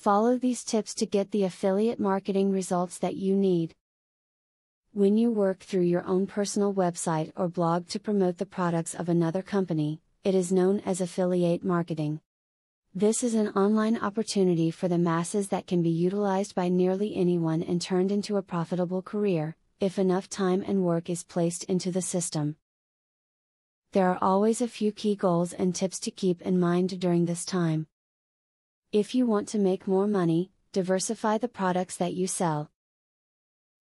Follow these tips to get the affiliate marketing results that you need. When you work through your own personal website or blog to promote the products of another company, it is known as affiliate marketing. This is an online opportunity for the masses that can be utilized by nearly anyone and turned into a profitable career, if enough time and work is placed into the system. There are always a few key goals and tips to keep in mind during this time. If you want to make more money, diversify the products that you sell.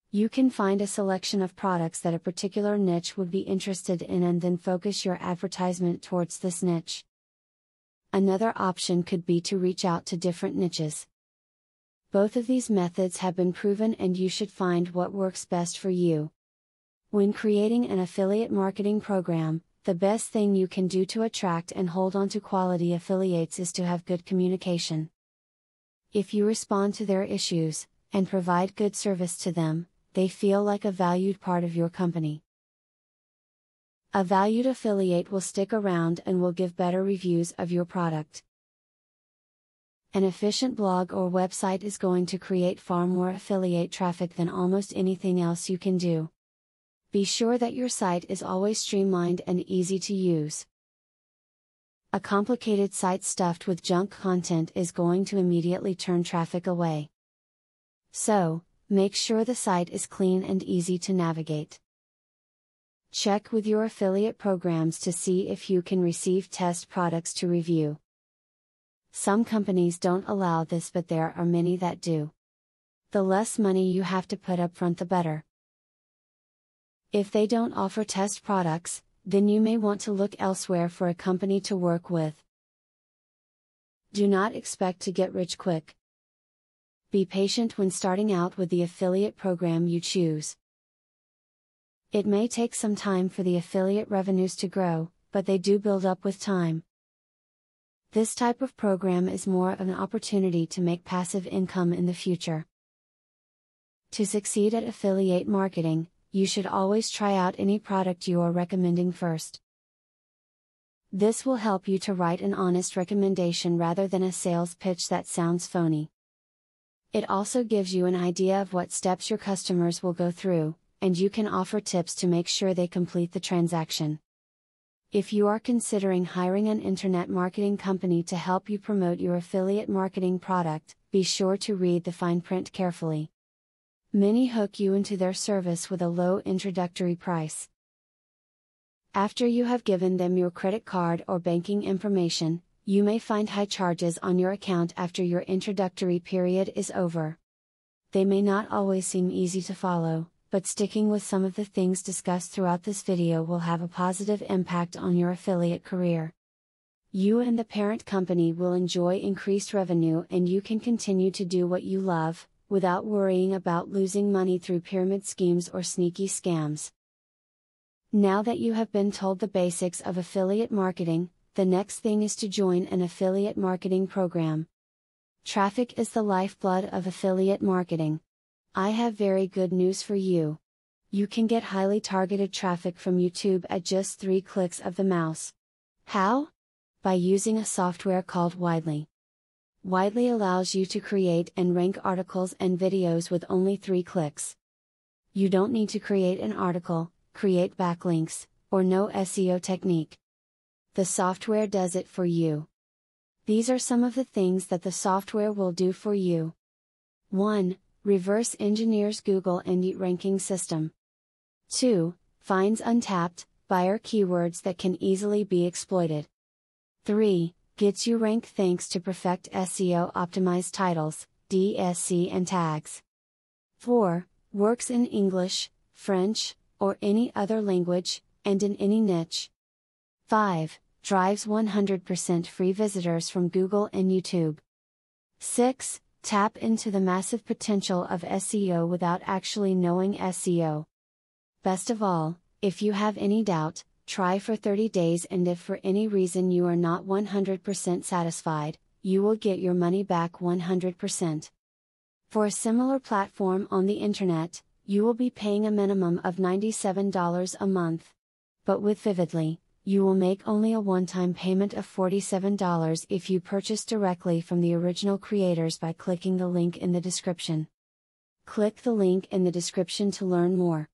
You can find a selection of products that a particular niche would be interested in and then focus your advertisement towards this niche. Another option could be to reach out to different niches. Both of these methods have been proven and you should find what works best for you. When creating an affiliate marketing program, the best thing you can do to attract and hold on to quality affiliates is to have good communication. If you respond to their issues, and provide good service to them, they feel like a valued part of your company. A valued affiliate will stick around and will give better reviews of your product. An efficient blog or website is going to create far more affiliate traffic than almost anything else you can do. Be sure that your site is always streamlined and easy to use. A complicated site stuffed with junk content is going to immediately turn traffic away. So, make sure the site is clean and easy to navigate. Check with your affiliate programs to see if you can receive test products to review. Some companies don't allow this, but there are many that do. The less money you have to put up front, the better. If they don't offer test products, then you may want to look elsewhere for a company to work with. Do not expect to get rich quick. Be patient when starting out with the affiliate program you choose. It may take some time for the affiliate revenues to grow, but they do build up with time. This type of program is more of an opportunity to make passive income in the future. To succeed at affiliate marketing, you should always try out any product you are recommending first. This will help you to write an honest recommendation rather than a sales pitch that sounds phony. It also gives you an idea of what steps your customers will go through, and you can offer tips to make sure they complete the transaction. If you are considering hiring an internet marketing company to help you promote your affiliate marketing product, be sure to read the fine print carefully. Many hook you into their service with a low introductory price. After you have given them your credit card or banking information, you may find high charges on your account after your introductory period is over. They may not always seem easy to follow, but sticking with some of the things discussed throughout this video will have a positive impact on your affiliate career. You and the parent company will enjoy increased revenue and you can continue to do what you love, without worrying about losing money through pyramid schemes or sneaky scams. Now that you have been told the basics of affiliate marketing, the next thing is to join an affiliate marketing program. Traffic is the lifeblood of affiliate marketing. I have very good news for you. You can get highly targeted traffic from YouTube at just 3 clicks of the mouse. How? By using a software called Widely. Widely allows you to create and rank articles and videos with only 3 clicks. You don't need to create an article, create backlinks, or know SEO technique. The software does it for you. These are some of the things that the software will do for you. 1. Reverse engineers Google Indie ranking system. 2. Finds untapped, buyer keywords that can easily be exploited. 3. Gets you ranked thanks to Perfect SEO optimized titles, DSC and tags. 4. Works in English, French, or any other language, and in any niche. 5. Drives 100% free visitors from Google and YouTube. 6. Tap into the massive potential of SEO without actually knowing SEO. Best of all, if you have any doubt, try for 30 days and if for any reason you are not 100% satisfied, you will get your money back 100%. For a similar platform on the internet, you will be paying a minimum of $97 a month. But with Vividly, You will make only a one-time payment of $47 if you purchase directly from the original creators by clicking the link in the description. Click the link in the description to learn more.